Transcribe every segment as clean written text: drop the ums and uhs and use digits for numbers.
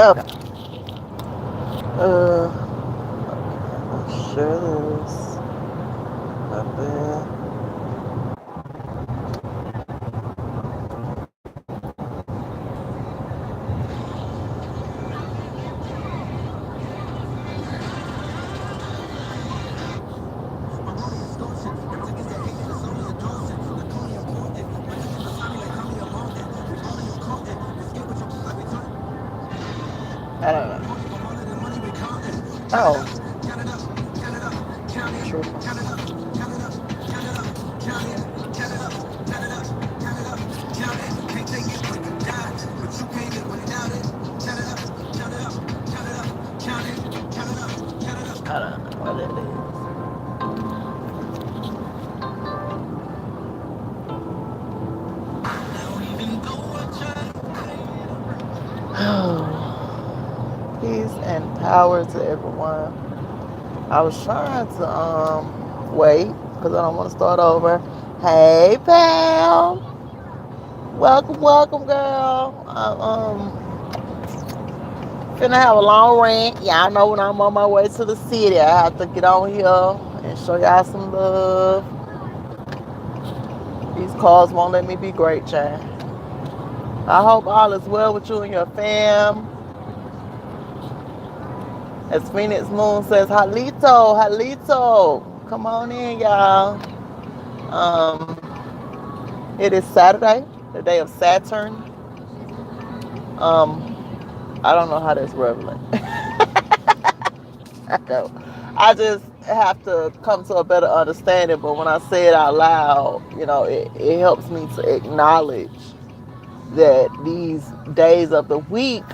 Okay. Share this. Up there. I don't know. Oh, true. I don't know what it is. Peace and power to everyone. I was trying to wait because I don't want to start over. Hey pal, welcome, welcome, girl. Finna have a long rant. Y'all know when I'm on my way to the city, I have to get on here and show y'all some love. These cars won't let me be great, child. I hope all is well with you and your fam. As Phoenix Moon says, Halito, Halito. Come on in, y'all. It is Saturday, the day of Saturn. I don't know how that's relevant. I don't. I just have to come to a better understanding. But when I say it out loud, it helps me to acknowledge that these days of the week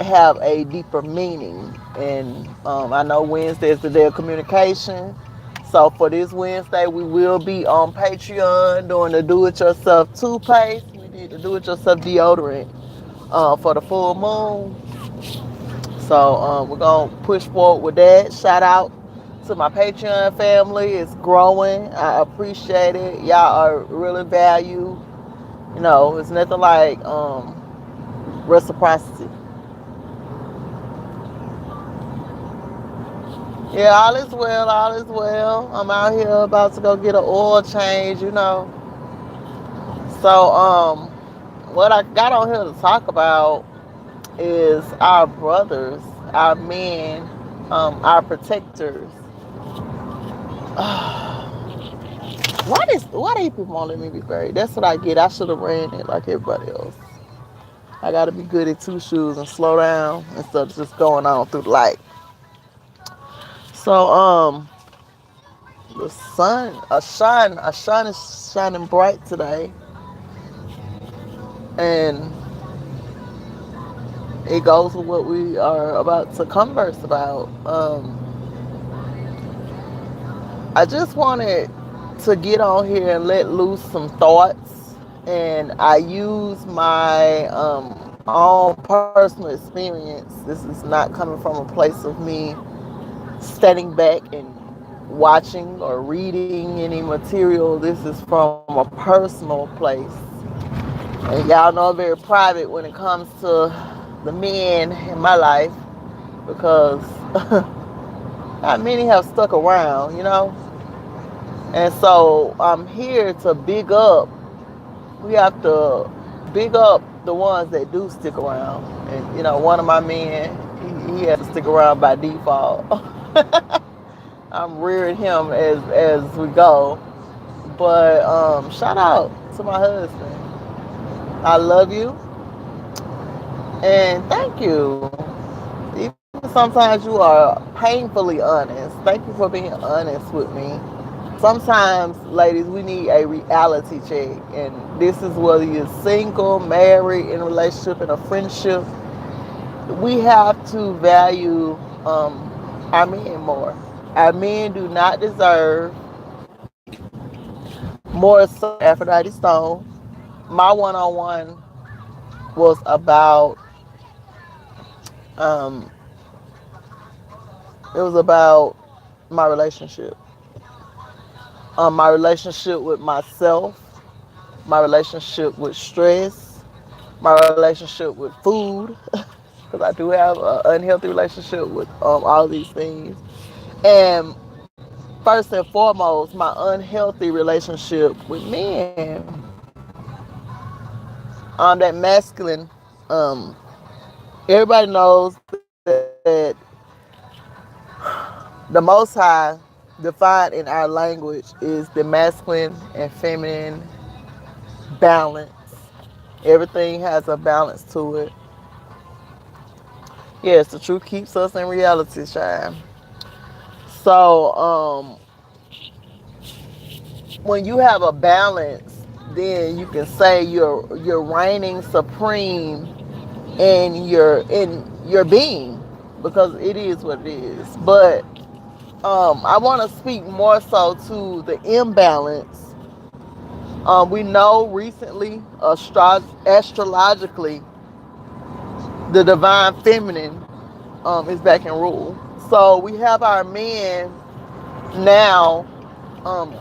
have a deeper meaning. And I know Wednesday is the day of communication. So for this Wednesday, we will be on Patreon doing the do-it-yourself toothpaste. We need the do-it-yourself deodorant for the full moon. So we're gonna push forward with that. Shout out to my Patreon family. It's growing. I appreciate it. Y'all are really valued. It's nothing like reciprocity. Yeah, all is well, all is well. I'm out here about to go get an oil change. So what I got on here to talk about is our brothers, our men, our protectors. Why these people won't let me be great? That's what I get. I should have ran it like everybody else. I gotta be good at two shoes and slow down instead of just going on through the light. So the sun, a shine is shining bright today, and it goes with what we are about to converse about. I just wanted to get on here and let loose some thoughts, and I use my own personal experience. This is not coming from a place of me standing back and watching or reading any material. This is from a personal place. And y'all know I'm very private when it comes to the men in my life because not many have stuck around. And so I'm here to big up. We have to big up the ones that do stick around. And one of my men, he has to stick around by default. I'm rearing him as we go. But shout out to my husband. I love you and thank you. Even sometimes you are painfully honest. Thank you for being honest with me. Sometimes, ladies, we need a reality check, and this is whether you're single, married, in a relationship, in a friendship. We have to value our men more. Our men do not deserve more so Aphrodite Stone. My one-on-one was about um, it was about my relationship, my relationship with myself, my relationship with stress, my relationship with food, because I do have an unhealthy relationship with all these things. And first and foremost, my unhealthy relationship with men, that masculine. Um, Everybody knows that the Most High defined in our language is the masculine and feminine balance. Everything has a balance to it. Yes, the truth keeps us in reality, shine. So, when you have a balance, then you can say you're reigning supreme in your being, because it is what it is. But I want to speak more so to the imbalance. We know recently, astrologically, the divine feminine is back in rule. So we have our men now um,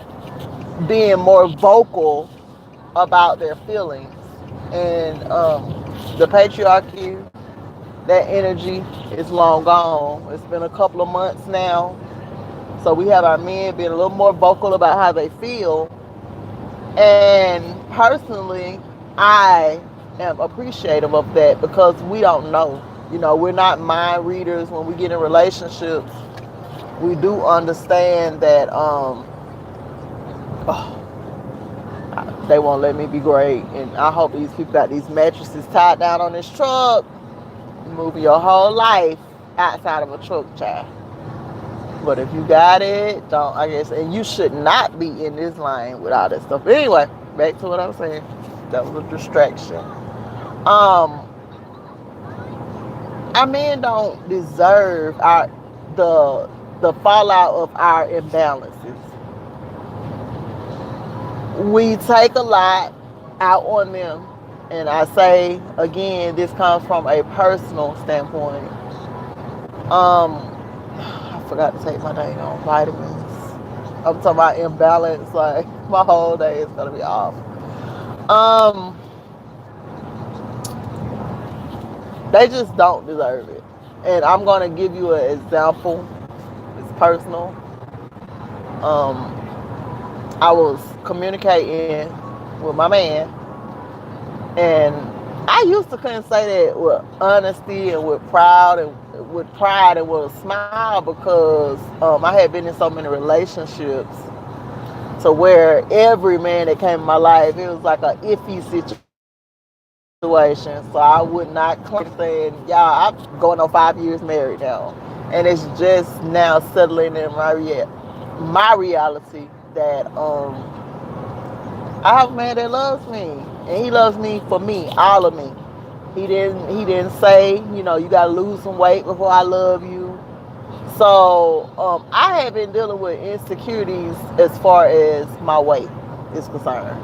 being more vocal about their feelings. And the patriarchy, that energy is long gone. It's been a couple of months now. So we have our men being a little more vocal about how they feel. And personally, I am appreciative of that, because we don't know. We're not mind readers. When we get in relationships, we do understand that they won't let me be great. And I hope these people got these mattresses tied down on this truck. You moving your whole life outside of a truck, child. But if you got it, don't, I guess, and you should not be in this line with all that stuff. But anyway, back to what I was saying. That was a distraction. Um, our men don't deserve the fallout of our imbalances. We take a lot out on them, and I say again, this comes from a personal standpoint. I forgot to take my dang on vitamins. I'm talking about imbalance. Like, my whole day is gonna be off. Um, they just don't deserve it. And I'm gonna give you an example. It's personal. Um, I was communicating with my man, and I used to couldn't say that with honesty and with pride and with a smile, because I had been in so many relationships to where every man that came in my life, it was like a iffy situation. So I would not claim anything. Y'all, I'm going on 5 years married now, and it's just now settling in my reality that I have a man that loves me, and he loves me for me, all of me. He didn't say, you gotta lose some weight before I love you. So I have been dealing with insecurities as far as my weight is concerned.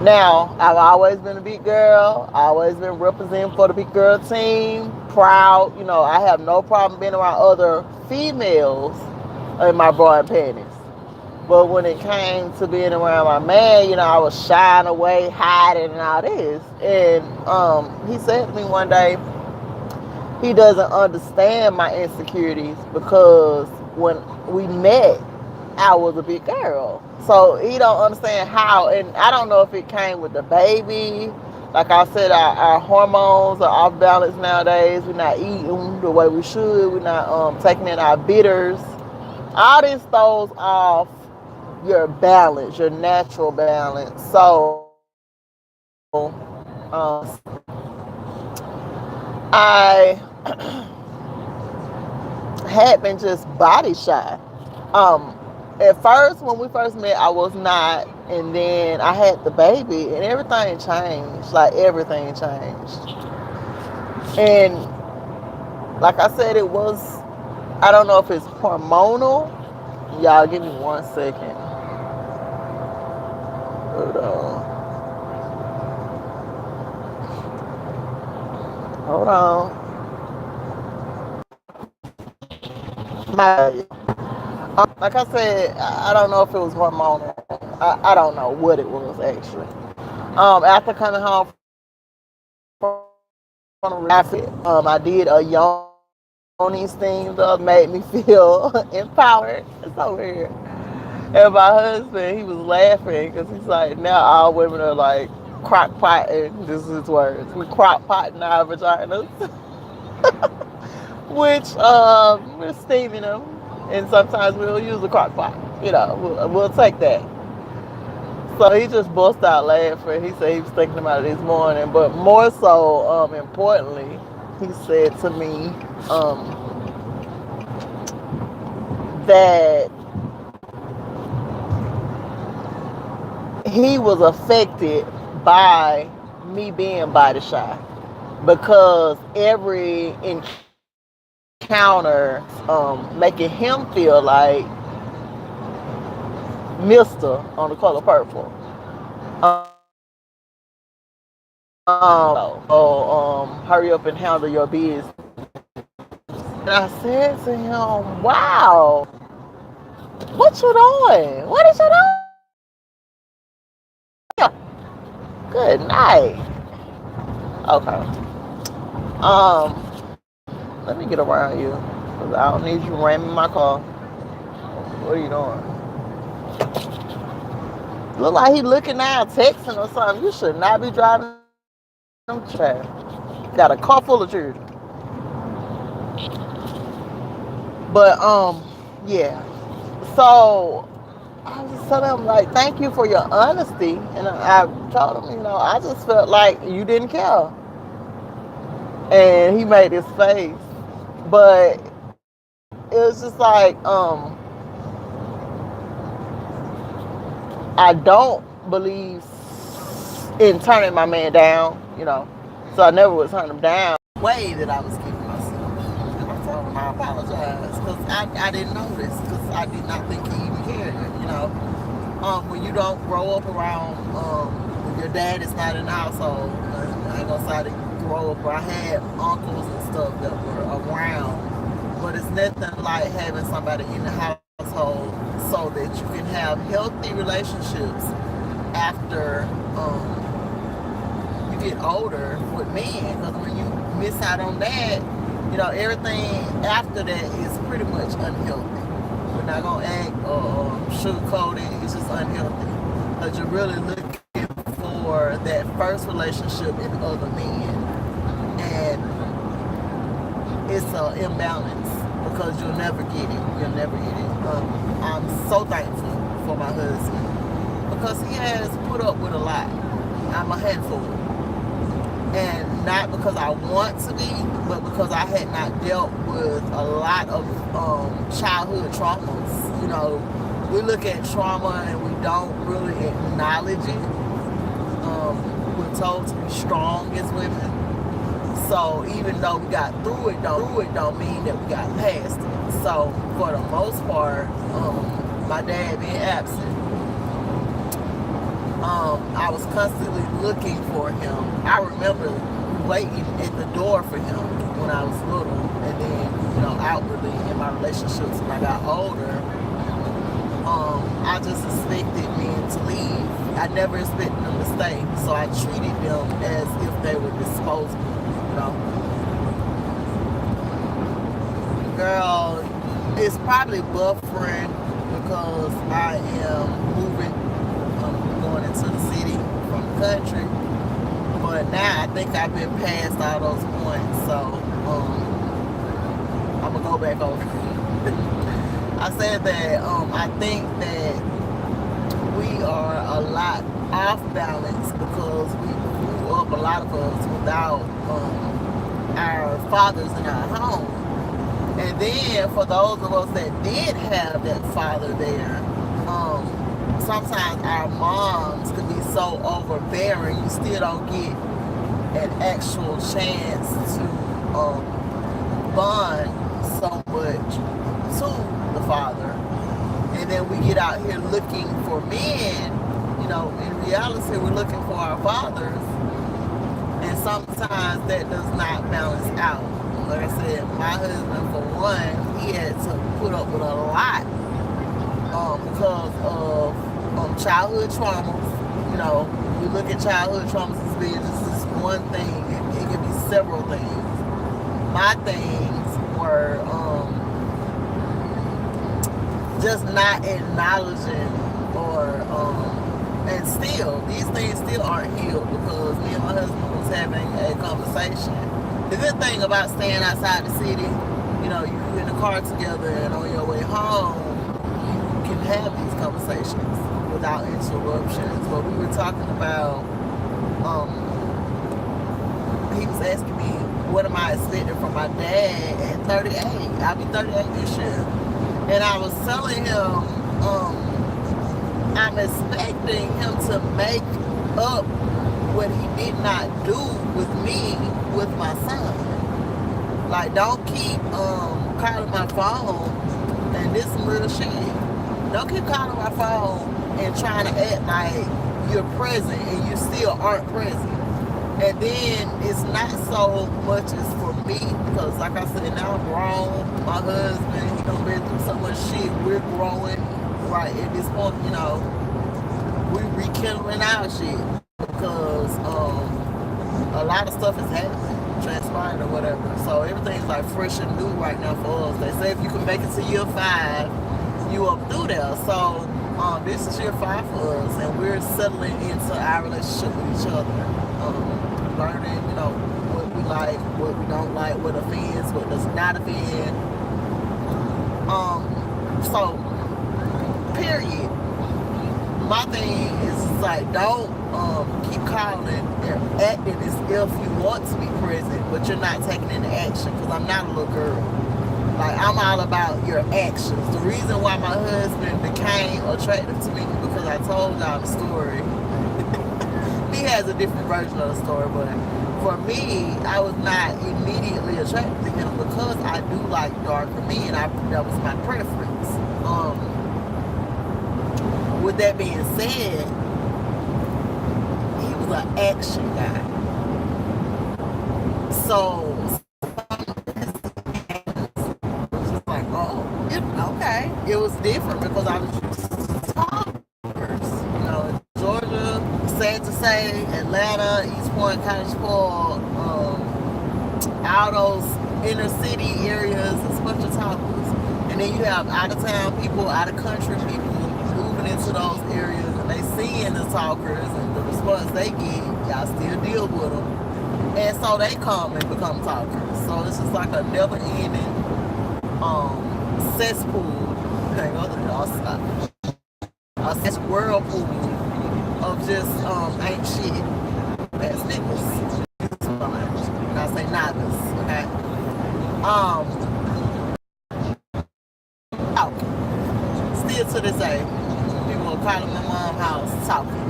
Now, I've always been a big girl. I've always been representing for the big girl team. Proud. I have no problem being around other females in my bra and panties. But when it came to being around my man, I was shying away, hiding, and all this. And he said to me one day, he doesn't understand my insecurities, because when we met, I was a big girl. So he don't understand how, and I don't know if it came with the baby. Like I said, our hormones are off balance nowadays. We're not eating the way we should. We're not taking in our bitters. All this throws off your balance, your natural balance. So I had been just body shy. At first, when we first met, I was not, and then I had the baby, and everything changed. Like, everything changed. And like I said, it was, I don't know if it's hormonal. Y'all, give me 1 second. Hold on. Hold on. My, like I said, I don't know if it was hormonal. I don't know what it was, actually. After coming home from work, I did a yoni steam the other, made me feel empowered. It's so weird. And my husband, he was laughing because he's like, now all women are like crock potting. This is his words. We crock potting our vaginas, which we're steaming them, and sometimes we'll use a crock pot. We'll take that. So he just bust out laughing. He said he was thinking about it this morning, but more so, importantly, he said to me that he was affected by me being body shy because every encounter making him feel like Mister on the color purple. Hurry up and handle your business. And I said to him, wow, what you doing? What is you doing? Good night. Okay. Let me get around you. Cause I don't need you ramming my car. What are you doing? Look like he looking now, texting or something. You should not be driving them children. Got a car full of children. But yeah. So I was just telling him like, thank you for your honesty, and I told him, I just felt like you didn't care, and he made his face, but it was just like, I don't believe in turning my man down. So I never would turn him down. Way that I was keeping myself. And I told him I apologize because I didn't know this because I did not think he even cared. When you don't grow up around, when your dad is not in the household, I ain't gonna say I didn't grow up where I had uncles and stuff that were around, but it's nothing like having somebody in the household so that you can have healthy relationships after you get older with men. Because when you miss out on that, everything after that is pretty much unhealthy. We're not gonna act sugarcoat it. It's just unhealthy because you're really looking for that first relationship in other men, and it's an imbalance because you'll never get it. You'll never get it. I'm so thankful for my husband because he has put up with a lot. I'm a handful. And not because I want to be, but because I had not dealt with a lot of childhood traumas. We look at trauma and we don't really acknowledge it. We're told to be strong as women. So even though we got through it, don't mean that we got past it. So for the most part, my dad being absent, I was constantly looking for him. I remember waiting at the door for him when I was little, and then, outwardly in my relationships when I got older, I just expected men to leave. I never expected them to stay, so I treated them as if they were disposable. Girl, it's probably buffering because I am moving. Going into the city from the country, but now I think I've been past all those points, so I'm gonna go back over. I said that I think that we are a lot off balance because we grew up, a lot of us, without our fathers in our home, and then for those of us that did have that father there, sometimes our moms can be so overbearing, you still don't get an actual chance to bond so much to the father. And then we get out here looking for men, in reality we're looking for our fathers, and sometimes that does not balance out. Like I said, my husband, for one, he had to put up with a lot because of childhood traumas. We look at childhood traumas as being just this one thing. It can be several things. My things were just not acknowledging or and still these things still aren't healed because me and my husband was having a conversation. The good thing about staying outside the city, you in the car together and on your way home, you can have these conversations without interruptions. But we were talking about, he was asking me, what am I expecting from my dad at 38? I'll be 38 this year. And I was telling him, I'm expecting him to make up what he did not do with me, with my son. Like, don't keep calling my phone, and this is real shit. Don't keep calling my phone and trying to act like you're present and you still aren't present. And then it's not so much as for me because, like I said, now I'm grown. My husband, he done been through so much shit. We're growing right at this point. We rekindling our shit because a lot of stuff is happening, transpiring or whatever. So everything's like fresh and new right now for us. They say if you can make it to year 5, you up through there. So this is year 5 for us, and we're settling into our relationship with each other. Learning, what we like, what we don't like, what offends, what does not offend. So, period. My thing is like, don't keep calling and acting as if you want to be present, but you're not taking any action. Because I'm not a little girl. Like, I'm all about your actions. The reason why my husband became attractive to me because I told y'all the story. He has a different version of the story, but for me, I was not immediately attracted to him because I do like darker men. That was my preference. With that being said, he was an action guy. So it was just like, okay. It was different because I was used to talkers. Georgia, sad to say, Atlanta, East Point, Cottage Park, all those inner city areas, it's a bunch of talkers. And then you have out of town people, out of country people moving into those areas, and they seeing the talkers and the response they get, y'all still deal with them. And so they come and become talkers. So it's just like a never ending cesspool. Hang on to the outside. A cess whirlpool of just ain't shit. That's niggas. And I say niggas, okay? Talking. Still to this day, people are calling my mom's house talking.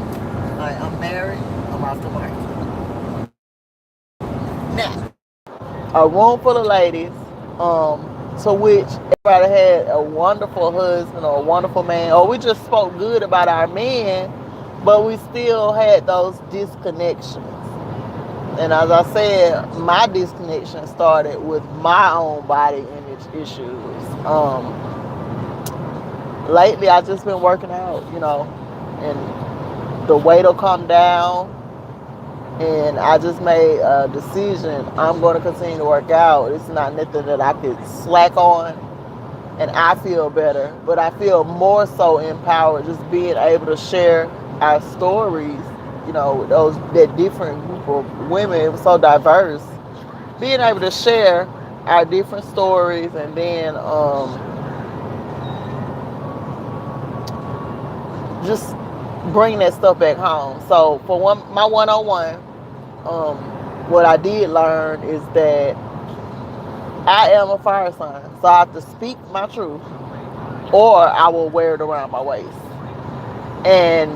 Like, I'm married, I'm off the market. Now, a room full of ladies, to which everybody had a wonderful husband or a wonderful man, or we just spoke good about our men, but we still had those disconnections. And as I said, my disconnection started with my own body image issues. Lately, I've just been working out, and the weight will come down. And I just made a decision. I'm going to continue to work out. It's not nothing that I could slack on. And I feel better. But I feel more so empowered just being able to share our stories, those that different group of women. It was so diverse. Being able to share our different stories and then just bring that stuff back home. So for my one-on-one, what I did learn is that I am a fire sign. So I have to speak my truth or I will wear it around my waist. And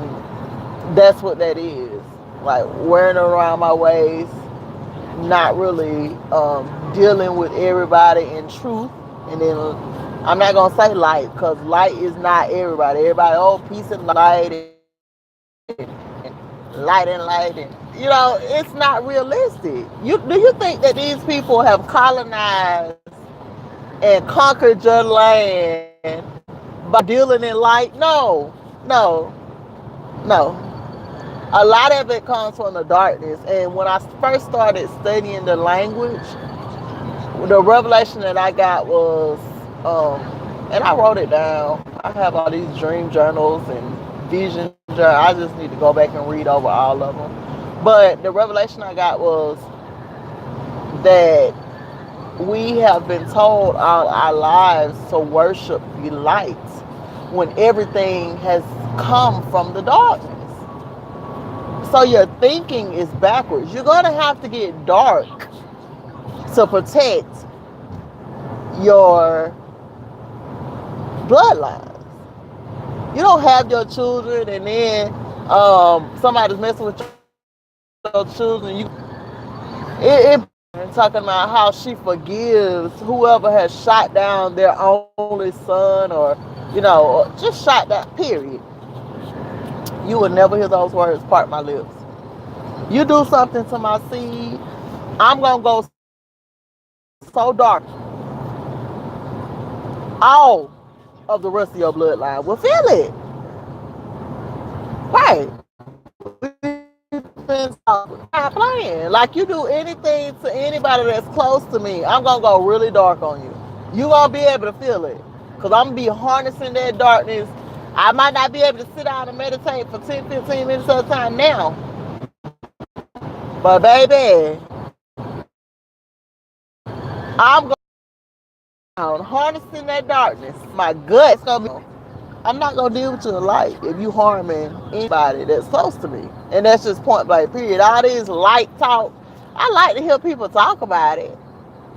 that's what that is. Like wearing it around my waist, not really dealing with everybody in truth. And then I'm not going to say light because light is not everybody. Everybody, peace and light and light and light. And, it's not realistic. Do you think that these people have colonized and conquered your land by dealing in light? No, no, no. A lot of it comes from the darkness. And when I first started studying the language, the revelation that I got was, and I wrote it down. I have all these dream journals and vision journals. I just need to go back and read over all of them. But the revelation I got was that we have been told all our lives to worship the light when everything has come from the darkness. So your thinking is backwards. You're going to have to get dark to protect your bloodlines. You don't have your children and then somebody's messing with your children. Talking about how she forgives whoever has shot down their only son, or just shot that. Period. You will never hear those words part my lips. You do something to my seed, I'm gonna go so dark, all of the rest of your bloodline will feel it. Right? Not playing. Like you do anything to anybody that's close to me, I'm gonna go really dark on you. You gonna be able to feel it, cause I'm gonna be harnessing that darkness. I might not be able to sit down and meditate for 10, 15 minutes at a time now, but baby, I'm going harnessing that darkness. My gut's gonna be. I'm not gonna deal with you in light if you harming anybody that's close to me. And that's just point blank period. All this light talk, I like to hear people talk about it.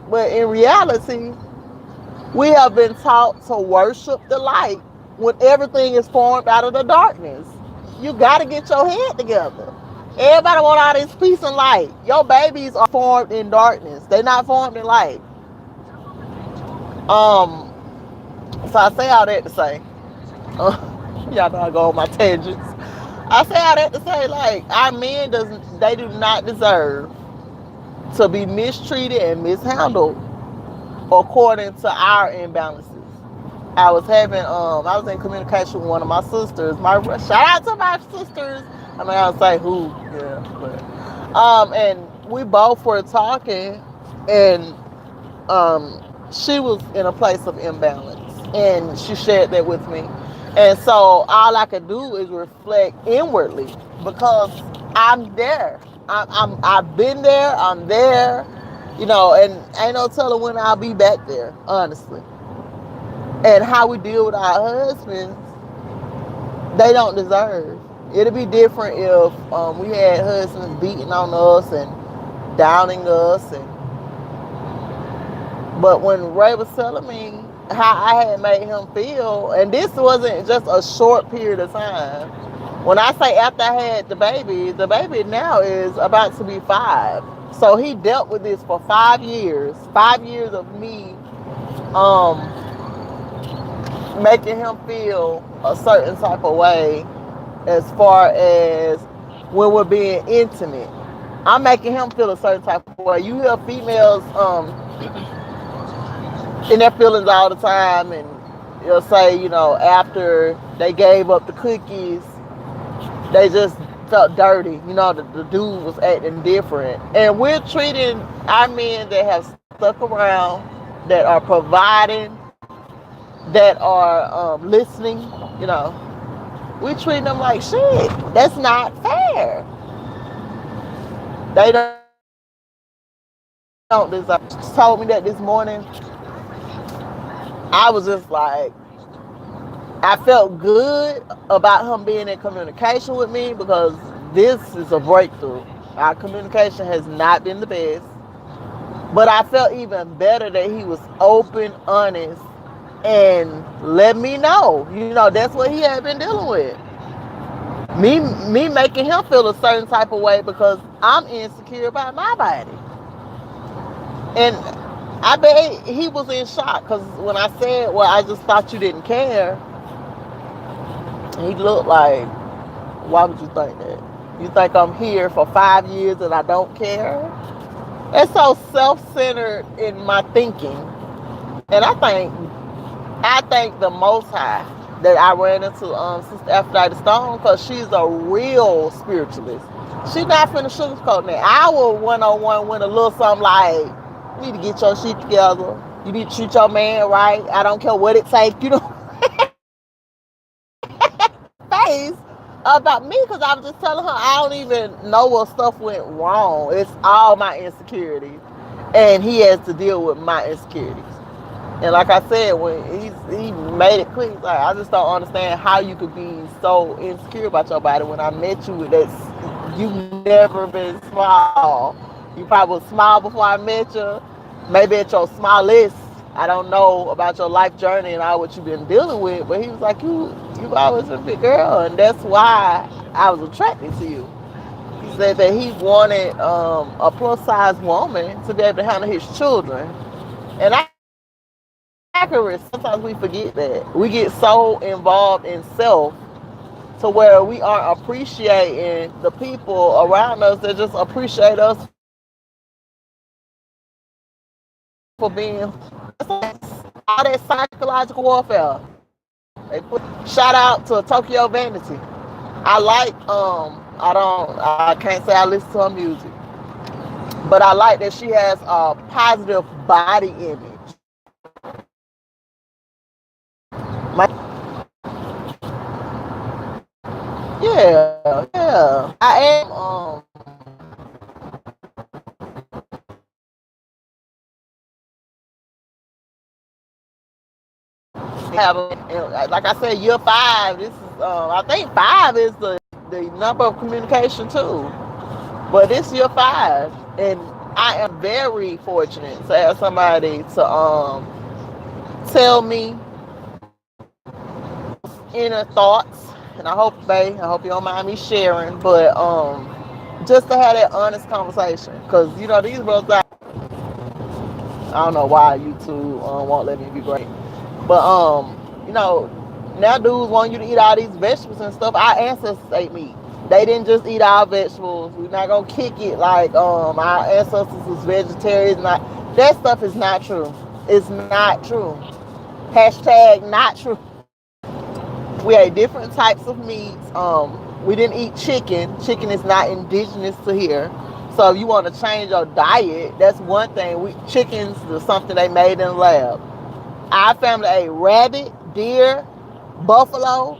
But in reality, we have been taught to worship the light when everything is formed out of the darkness. You gotta get your head together. Everybody want all this peace and light. Your babies are formed in darkness. They're not formed in light. Um, so I say all that to say, y'all know I go on my tangents. I say all that to say, like, our men they do not deserve to be mistreated and mishandled according to our imbalances. I was in communication with one of my sisters. Shout out to my sisters. I mean, I'll say who, yeah, and we both were talking, and she was in a place of imbalance, and she shared that with me. And so all I could do is reflect inwardly because I'm there. I've been there. I'm there. And ain't no telling when I'll be back there, honestly. And how we deal with our husbands, they don't deserve. It'd be different if we had husbands beating on us and downing us. But when Ray was telling me how I had made him feel, and this wasn't just a short period of time. When I say after I had the baby now is about to be 5. So he dealt with this for 5 years. 5 years of me making him feel a certain type of way as far as when we're being intimate. I'm making him feel a certain type of way. You hear females in their feelings all the time, and they'll say, after they gave up the cookies, they just felt dirty. The dude was acting different. And we're treating our men that have stuck around, that are providing, that are listening, we treat them like shit. That's not fair. They don't deserve. She told me that this morning. I was just like, I felt good about him being in communication with me because this is a breakthrough. Our communication has not been the best, but I felt even better that he was open, honest, and let me know. That's what he had been dealing with. Me making him feel a certain type of way because I'm insecure about my body. And I bet he was in shock because when I said, well, I just thought you didn't care, he looked like, why would you think that? You think I'm here for 5 years and I don't care? It's so self-centered in my thinking. And I thank the Most High that I ran into Sister Aphrodite Stone, because she's a real spiritualist. She's not finna sugarcoat that. I will 101 with a little something like, you need to get your shit together. You need to treat your man right. I don't care what it takes. You know, face about me, because I was just telling her I don't even know what stuff went wrong. It's all my insecurities, and he has to deal with my insecurities. And like I said, when he made it clear, like, I just don't understand how you could be so insecure about your body. When I met you, that's you never been small. You probably was small before I met you. Maybe at your smallest. I don't know about your life journey and all what you've been dealing with, but he was like, you've always been a big girl, and that's why I was attracted to you. He said that he wanted a plus size woman to be able to handle his children. And I can respect that. Sometimes we forget that. We get so involved in self to where we aren't appreciating the people around us that just appreciate us for being who we are. That's all that psychological warfare. Shout out to Tokyo Vanity. I can't say I listen to her music, but I like that she has a positive body image. Yeah, yeah. I am have like I said, year 5. This is I think 5 is the number of communication too. But this year 5, and I am very fortunate to have somebody to tell me inner thoughts. And I hope you don't mind me sharing, but just to have that honest conversation, because you know these brothers, I don't know why YouTube won't let me be great, but you know, now dudes want you to eat all these vegetables and stuff. Our ancestors ate meat. They didn't just eat our vegetables. We're not gonna kick it like our ancestors was vegetarians. Not that stuff is not true. It's not true. Hashtag not true. We ate different types of meats. We didn't eat chicken. Chicken is not indigenous to here. So if you want to change your diet, that's one thing. Chickens is something they made in the lab. Our family ate rabbit, deer, buffalo.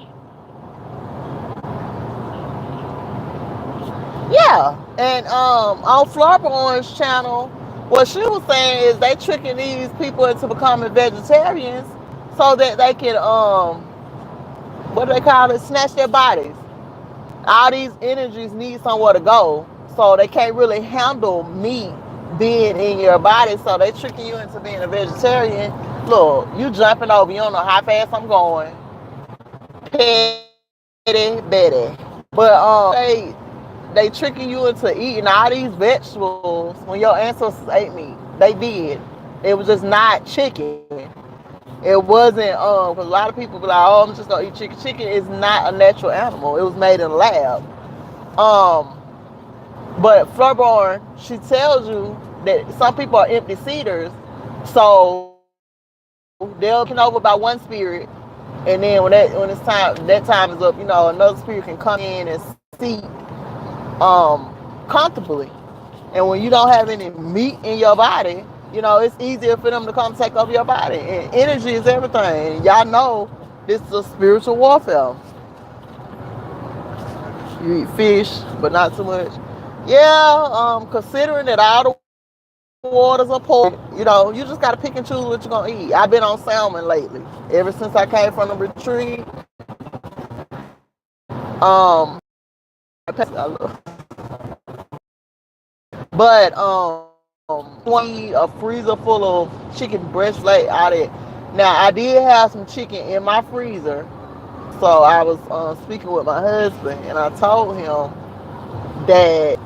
Yeah. And on Floorborn's channel, what she was saying is they tricking these people into becoming vegetarians so that they can what do they call it? Snatch their bodies. All these energies need somewhere to go, so they can't really handle meat being in your body. So they tricking you into being a vegetarian. Look, you jumping over. You don't know how fast I'm going. Petty, Betty. But they tricking you into eating all these vegetables when your ancestors ate meat. They did. It was just not chicken. It wasn't because a lot of people be like, oh, I'm just gonna eat chicken. Chicken is not a natural animal. It was made in a lab. Um, but Florborn, she tells you that some people are empty seeders, so they'll be taken over by one spirit, and then when it's time, that time is up. You know, another spirit can come in and seat comfortably. And when you don't have any meat in your body, you know, it's easier for them to come take over your body. And energy is everything. And y'all know this is a spiritual warfare. You eat fish, but not too much. Yeah, considering that all the waters are poisoned, you know, you just gotta pick and choose what you're gonna eat. I've been on salmon lately. Ever since I came from the retreat. But want a freezer full of chicken breast leg out of it. Now I did have some chicken in my freezer, so I was speaking with my husband, and I told him that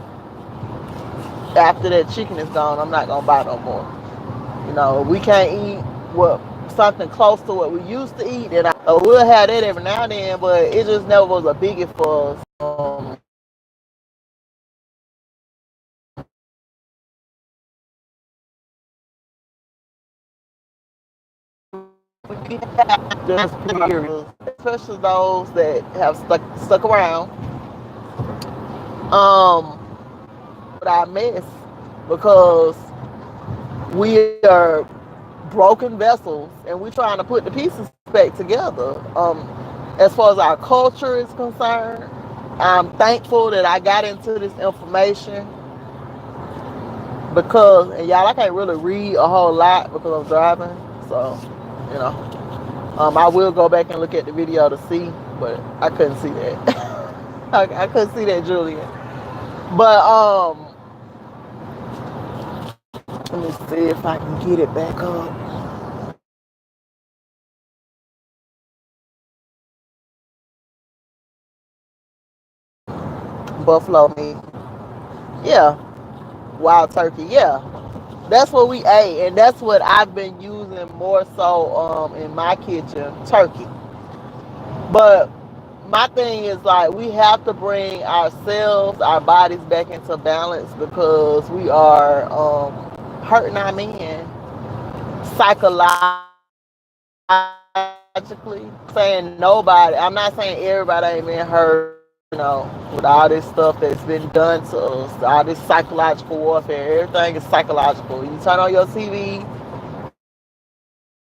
after that chicken is gone, I'm not gonna buy no more. You know, we can't eat what something close to what we used to eat, and we'll have that every now and then, but it just never was a biggie for us. Just period. especially those that have stuck around, um, with our mess because we are broken vessels and we're trying to put the pieces back together. As far as our culture is concerned, I'm thankful that I got into this information because, and y'all, I can't really read a whole lot because I'm driving. So, you know, I will go back and look at the video to see, but I couldn't see that. I couldn't see that, Julian. But let me see if I can get it back up. Buffalo meat, yeah. Wild turkey, yeah. That's what we ate, and that's what I've been using more so in my kitchen, turkey. But my thing is like we have to bring ourselves, our bodies back into balance because we are hurting our men psychologically. Saying nobody, I'm not saying everybody ain't been hurt, with all this stuff that's been done to us, all this psychological warfare. Everything is psychological. You turn on your TV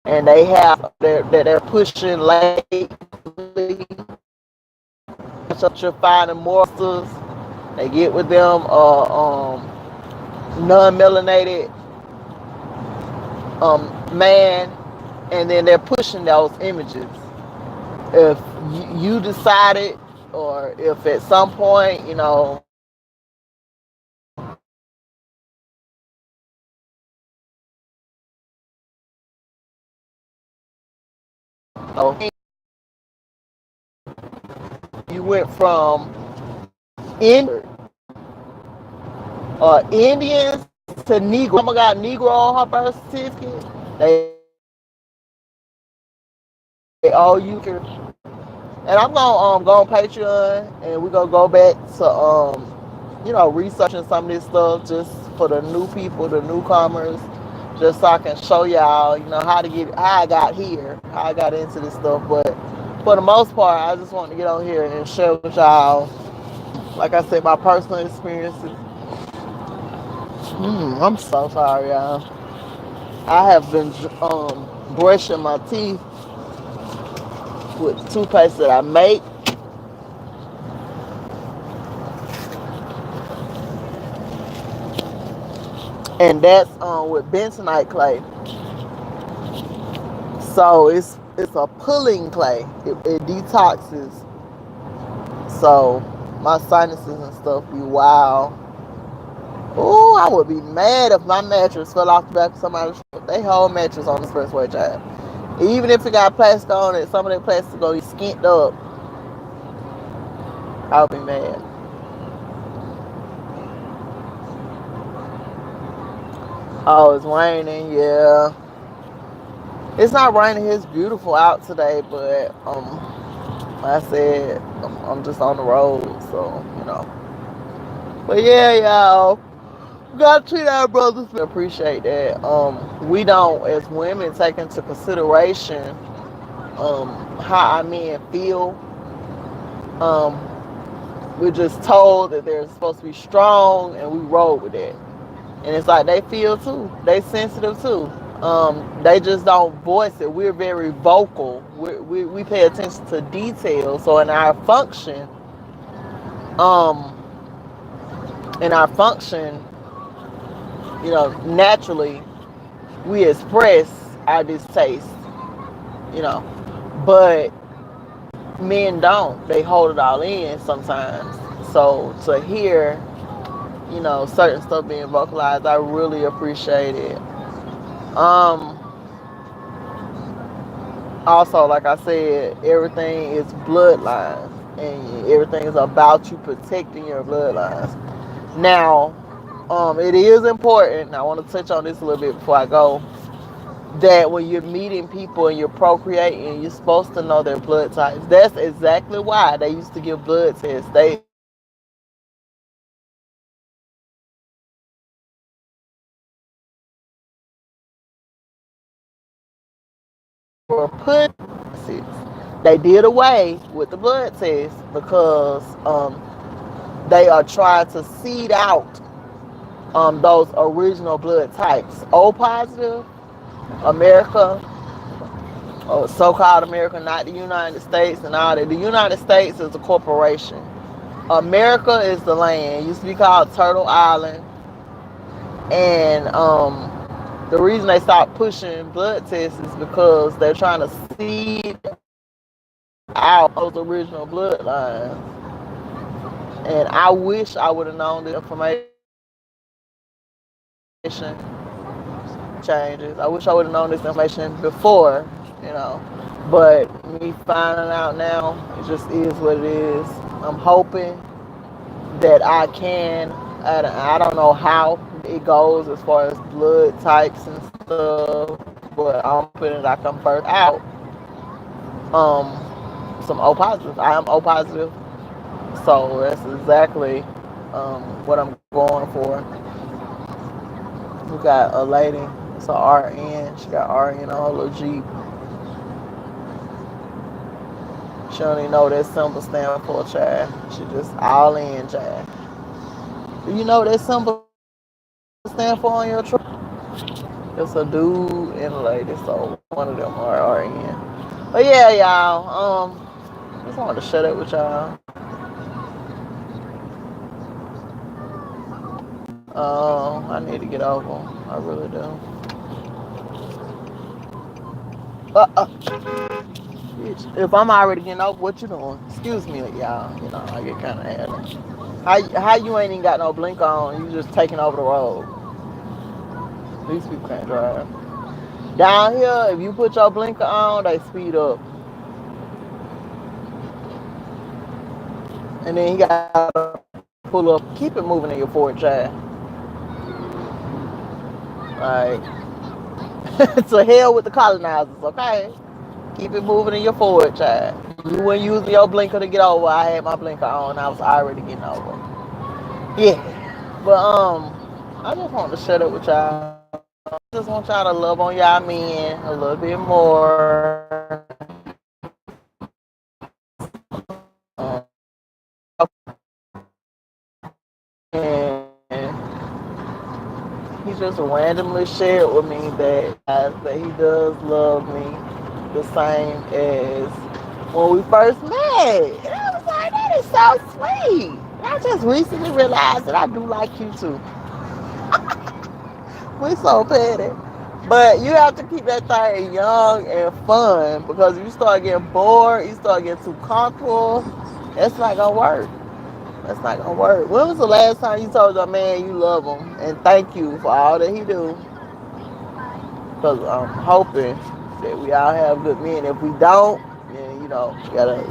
and they have they're pushing lately. You're finding more. They get with them non-melanated man, and then they're pushing those images. If you decided, or if at some point, you went from in Indians to Negro. Mama got Negro on her birth certificate. They all you can. And I'm gonna go on Patreon and we're gonna go back to researching some of this stuff just for the new people, the newcomers, just so I can show y'all, how I got here, how I got into this stuff. But for the most part, I just want to get on here and share with y'all, like I said, my personal experiences. I'm so sorry, y'all. I have been brushing my teeth with the toothpaste that I make, and that's with bentonite clay. So it's a pulling clay. It detoxes. So my sinuses and stuff be wild. Ooh, I would be mad if my mattress fell off the back of somebody's. They whole mattress on the expressway drive. Even if it got plastic on it, some of that plastic gonna be skint up. I would be mad. Oh, it's raining. Yeah, it's not raining. It's beautiful out today, but like I said, I'm just on the road, so But yeah, y'all, we gotta treat our brothers. We appreciate that. We don't, as women, take into consideration how our men feel. Um, we're just told that they're supposed to be strong, and we roll with that. And it's like they feel too. They sensitive too. They just don't voice it. We're very vocal. We pay attention to detail. So um, in our function, naturally, we express our distaste. You know, but men don't. They hold it all in sometimes. So to hear, certain stuff being vocalized, I really appreciate it. Um, Also, like I said, everything is bloodlines, and everything is about you protecting your bloodlines. Now, it is important. I want to touch on this a little bit before I go. That when you're meeting people and you're procreating, you're supposed to know their blood types. That's exactly why they used to give blood tests. They were put. They did away with the blood test because they are trying to seed out those original blood types. O positive, America, or so-called America, not the United States and all that. The United States is a corporation. America is the land. It used to be called Turtle Island. And the reason they stopped pushing blood tests is because they're trying to seed out those original bloodlines. And I wish I would have known this information. Changes. I wish I would have known this information before, you know. But me finding out now, it just is what it is. I'm hoping that I can. I don't know how it goes as far as blood types and stuff, but I'm hoping that I can birth out um, some O positive. I am O positive, so that's exactly what I'm going for. We got a lady, it's a RN. She got RN on her little Jeep. She don't even know what that symbol stand for, child. She just all in, child. Do you know what that symbol stand for on your truck? It's a dude and a lady, so one of them are RN. But yeah, y'all. Just wanted to share that with y'all. I need to get over 'em. I really do. If I'm already getting over, what you doing? Excuse me, y'all. You know, I get kind of heavy. How you ain't even got no blink on? You just taking over the road. These people can't drive. Down here, if you put your blinker on, they speed up. And then you gotta pull up, keep it moving in your Ford Chad. Like, to hell with the colonizers, okay? Keep it moving in your Ford Chad. You weren't using your blinker to get over. I had my blinker on. I was already getting over. Yeah. But, I just want to share that with y'all. I just want y'all to love on y'all men a little bit more. And he just randomly shared with me that he does love me the same as when we first met. And I was like, that is so sweet. And I just recently realized that I do like you too. We so petty. But you have to keep that thing young and fun because if you start getting bored, you start getting too comfortable, that's not gonna work. That's not gonna work. When was the last time you told your man you love him and thank you for all that he do? Because I'm hoping that we all have good men. If we don't, then you gotta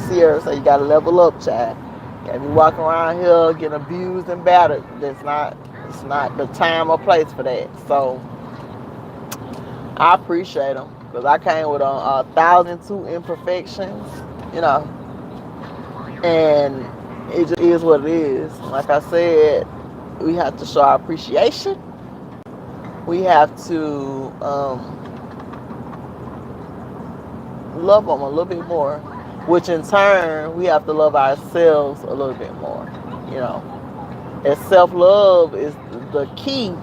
see her. So you gotta level up, child. You gotta be walking around here getting abused and battered. It's not the time or place for that. So I appreciate him because I came with 1,002 imperfections, you know, and it just is what it is. Like I said, we have to show our appreciation. We have to love them a little bit more, which in turn we have to love ourselves a little bit more. You know, and self-love is the key.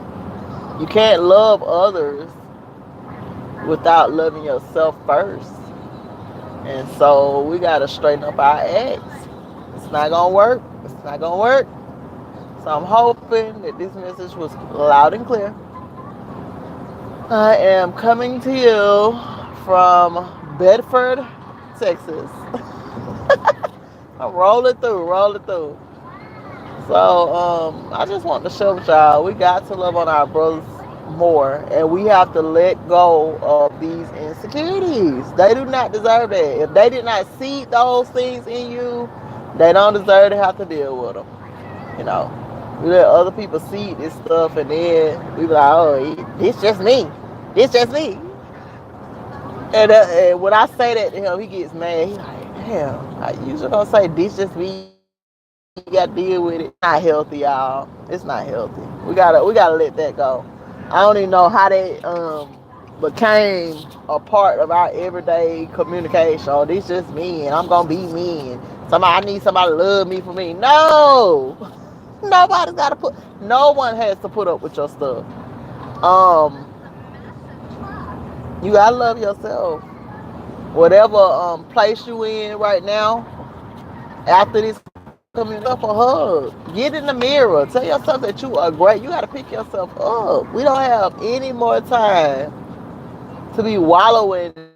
You can't love others without loving yourself first. And so we gotta straighten up our acts. It's not gonna work. It's not gonna work. So I'm hoping that this message was loud and clear. I am coming to you from Bedford, Texas. I'm rolling through, rolling through. So I just want to share with y'all, we got to love on our brothers more, and we have to let go of these insecurities. They do not deserve that. If they did not see those things in you, they don't deserve to have to deal with them. You know, we let other people see this stuff, and then we be like, oh, this just me. This just me. And when I say that to him, he gets mad. He's like, damn, I usually don't say this just me. You gotta deal with it. It's not healthy, y'all. It's not healthy. We gotta let that go. I don't even know how that became a part of our everyday communication. Oh, this just me, and I'm gonna be me, and somebody I need somebody to love me for me. No, nobody's got to put. No one has to put up with your stuff. Um, you gotta love yourself. Whatever place you in right now, after this community, give yourself a hug. Get in the mirror. Tell yourself that you are great. You gotta pick yourself up. We don't have any more time to be wallowing in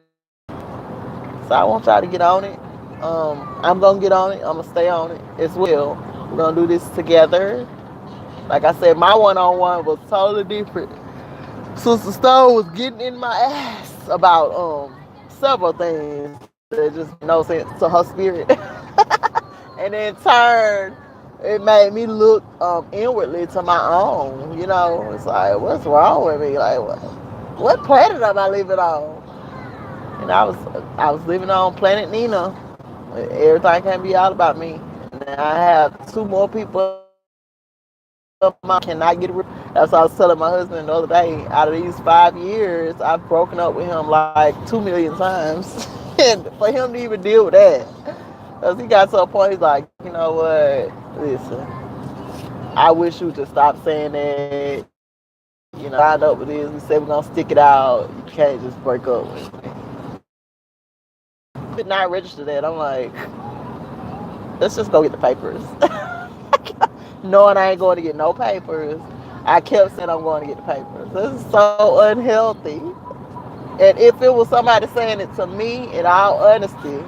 negativity. So I want y'all to get on it. I'm gonna get on it. I'm gonna stay on it as well. We're gonna do this together. Like I said, my one-on-one was totally different. Sister Stone was getting in my ass about several things that just made no sense to her spirit. And in turn, it made me look inwardly to my own. You know, it's like, what's wrong with me? Like, what planet am I living on? And I was living on Planet Nina. Everything can't be all about me. And I have two more people in my life cannot get rid of. That's what I was telling my husband the other day. Out of these 5 years, I've broken up with him like 2 million times. And for him to even deal with that, because he got to a point, he's like, you know what? Listen, I wish you would just stop saying that. You know, we signed up with this. We said we're gonna stick it out. You can't just break up with me. Did not register that. I'm like, let's just go get the papers. Knowing I ain't going to get no papers, I kept saying I'm going to get the papers. This is so unhealthy. And if it was somebody saying it to me, in all honesty,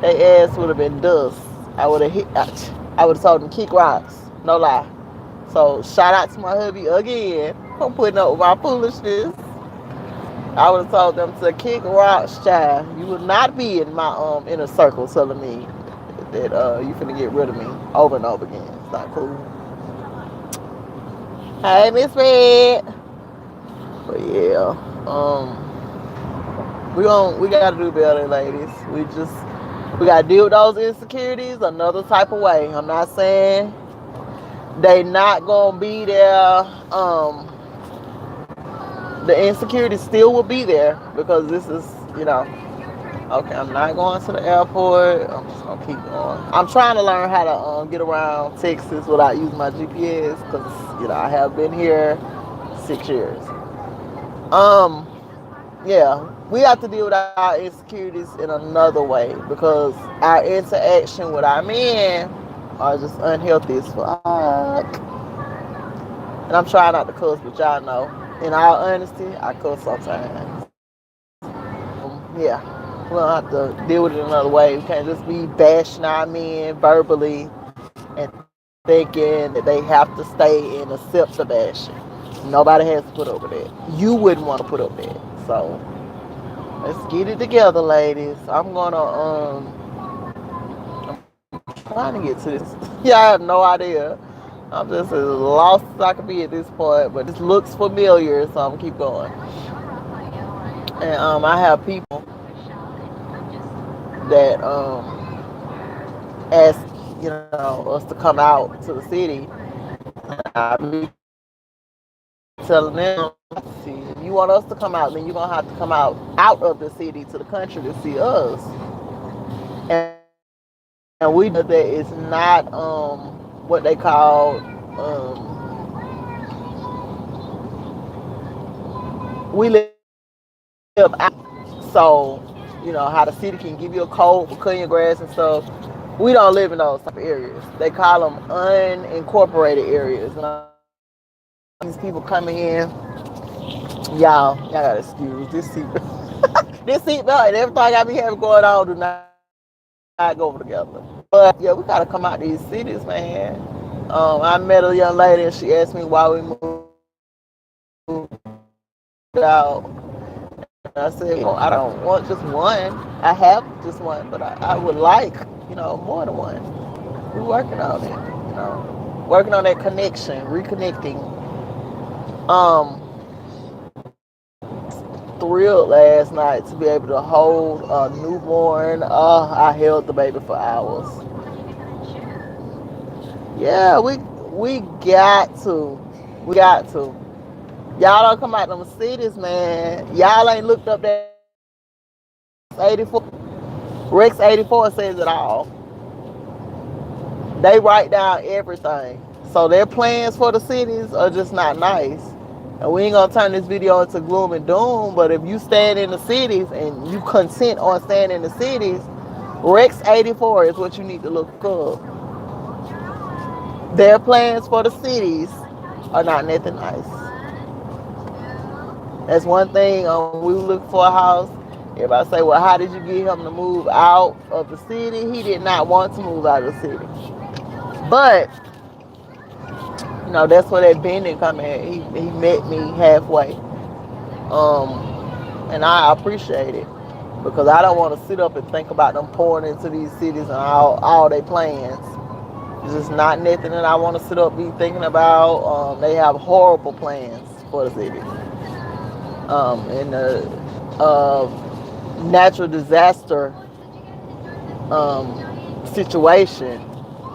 their ass would have been dust. I would have hit. I would have told them kick rocks. No lie. So shout out to my hubby again for putting up with my foolishness. I would have told them to kick rocks, child. You would not be in my inner circle telling me that you finna get rid of me over and over again. It's not cool. Hey, Miss Red. But yeah, we gotta do better, ladies. We gotta deal with those insecurities another type of way. I'm not saying they not gonna be there. The insecurity still will be there because this is, you know, okay, I'm not going to the airport. I'm just gonna keep going. I'm trying to learn how to get around Texas without using my GPS because I have been here 6 years. Um, yeah, we have to deal with our insecurities in another way because our interaction with our men are just unhealthy as fuck. And I'm trying not to cuss, but y'all know, in all honesty, I cuss sometimes. Yeah, we'll have to deal with it another way. We can't just be bashing our men verbally and thinking that they have to stay and accept the bashing. Nobody has to put up with that. You wouldn't want to put up with that. So let's get it together, ladies. I'm trying to get to this. Yeah, I have no idea. I'm just as lost as I can be at this point, but this looks familiar, so I'm gonna keep going. And I have people that ask, us to come out to the city. I be telling them, see, if you want us to come out, then you're gonna have to come out of the city to the country to see us. And we know that it's not what they call we live out. So, how the city can give you a code for cutting your grass and stuff. We don't live in those type of areas. They call them unincorporated areas. And I'm like, these people coming in, y'all gotta excuse this seat, this seatbelt and everything I be having going on do not go together. But yeah, we gotta come out these cities, man. I met a young lady and she asked me why we moved out. And I said, I don't want just one. I have just one, but I would like, more than one. We're working on it, working on that connection, reconnecting. Thrilled last night to be able to hold a newborn. I held the baby for hours. Yeah, we got to. We got to. Y'all don't come out them cities, man. Y'all ain't looked up that Rex 84. Rex 84 says it all. They write down everything. So their plans for the cities are just not nice. And we ain't gonna turn this video into gloom and doom, but if you stand in the cities and you consent on staying in the cities, Rex 84 is what you need to look up. Their plans for the cities are not nothing nice. That's one thing. We look for a house. Everybody say, well, how did you get him to move out of the city? He did not want to move out of the city. But, that's where that bending come in. He met me halfway. And I appreciate it. Because I don't want to sit up and think about them pouring into these cities and all their plans. It's just not nothing that I want to sit up and be thinking about. They have horrible plans for the city. And the natural disaster situation,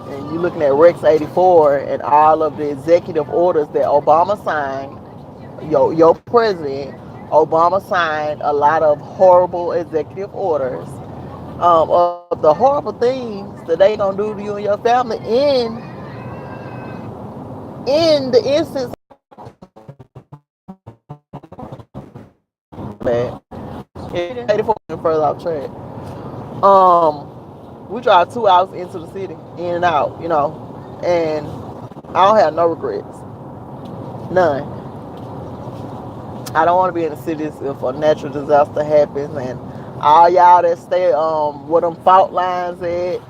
and you're looking at Rex 84 and all of the executive orders that Obama signed, your president, Obama signed a lot of horrible executive orders of the horrible things that they gonna do to you and your family in the instance that 84 further off track. We drive 2 hours into the city, in and out, and I don't have no regrets, none. I don't want to be in the cities if a natural disaster happens, and all y'all that stay where them fault lines at,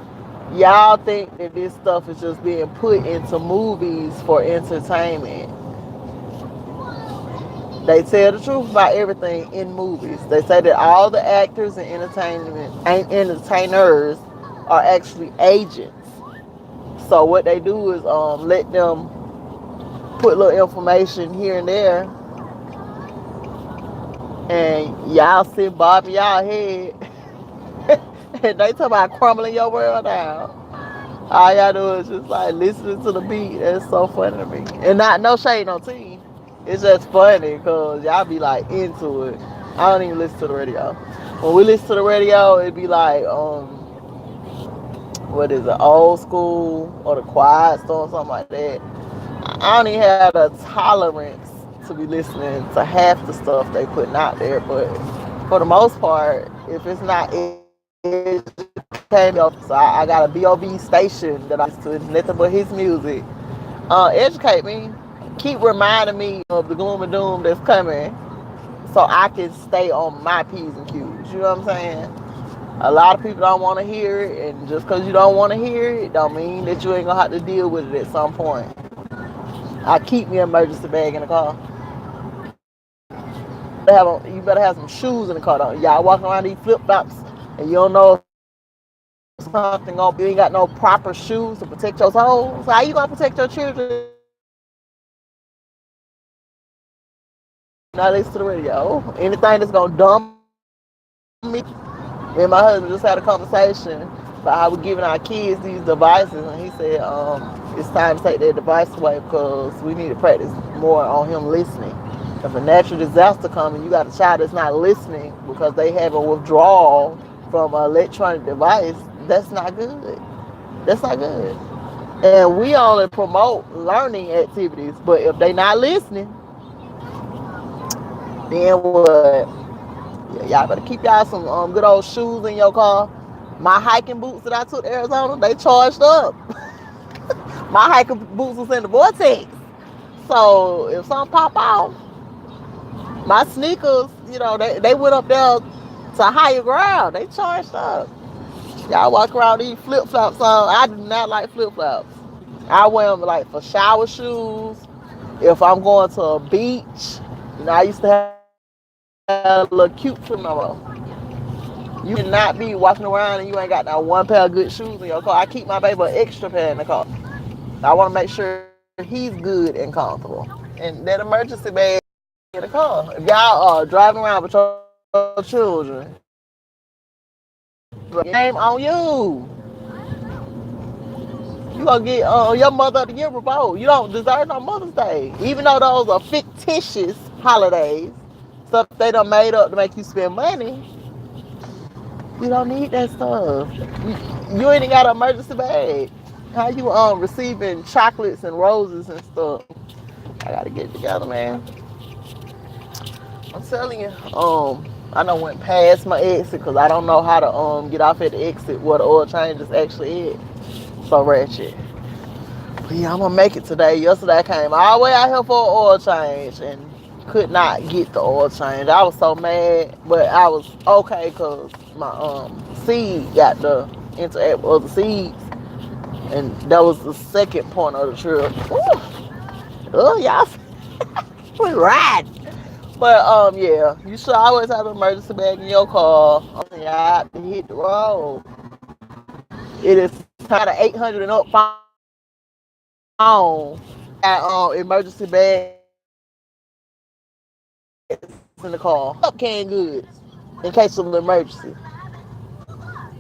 y'all think that this stuff is just being put into movies for entertainment. They tell the truth about everything in movies. They say that all the actors and entertainers are actually agents. So what they do is let them put little information here and there, and y'all sit bobbing y'all head, and they talk about crumbling your world down. All y'all do is just like listening to the beat. That's so funny to me. And not no shade on team. It's just funny because y'all be like into it. I don't even listen to the radio. When we listen to the radio, it'd be like what is it, old school or the quiet storm, something like that. I don't even have the tolerance to be listening to half the stuff they putting out there, but for the most part, if it's not educating, so I got a BOB station that I listen to, nothing but his music. Educate me, keep reminding me of the gloom and doom that's coming, so I can stay on my P's and Q's. You know what I'm saying? A lot of people don't want to hear it, and just because you don't want to hear it, don't mean that you ain't gonna have to deal with it at some point. I keep me an emergency bag in the car. You better have some shoes in the car. Don't y'all walking around these flip flops and you don't know something on? You ain't got no proper shoes to protect your toes. So how you gonna protect your children? Now listen to the radio. Anything that's gonna dumb me. Me and my husband just had a conversation about how we're giving our kids these devices, and he said it's time to take their device away because we need to practice more on him listening. If a natural disaster comes and you got a child that's not listening because they have a withdrawal from an electronic device, that's not good. That's not good. And we only promote learning activities, but if they not listening, then what? Yeah, y'all better keep y'all some good old shoes in your car. My hiking boots that I took to Arizona, they charged up. My hiking boots was in the vortex. So if something pop off, my sneakers, they went up there to higher ground. They charged up. Y'all walk around these flip flops on. I do not like flip flops. I wear them like for shower shoes. If I'm going to a beach, I used to have a little cute for my road. You cannot be walking around and you ain't got that one pair of good shoes in your car. I keep my baby an extra pair in the car. I want to make sure he's good and comfortable. And that emergency bag in the car. If y'all are driving around with your children, shame on you. You gonna get your Mother of the Year reward. You don't deserve no Mother's Day, even though those are fictitious holidays, stuff they done made up to make you spend money, you don't need that stuff. You ain't got an emergency bag. How you receiving chocolates and roses and stuff? I gotta get it together, man. I'm telling you. I done went past my exit because I don't know how to get off at the exit where the oil change is actually at. So ratchet. But yeah, I'm gonna make it today. Yesterday I came all the way out here for an oil change and could not get the oil change. I was so mad, but I was okay because my seed got to interact with other seeds, and that was the second point of the trip. Oh, y'all, we ride. But yeah, you should always have an emergency bag in your car. Y'all to hit the road. It is kind of 800 and up phone. Got emergency bags in the car. Up canned goods in case of an emergency.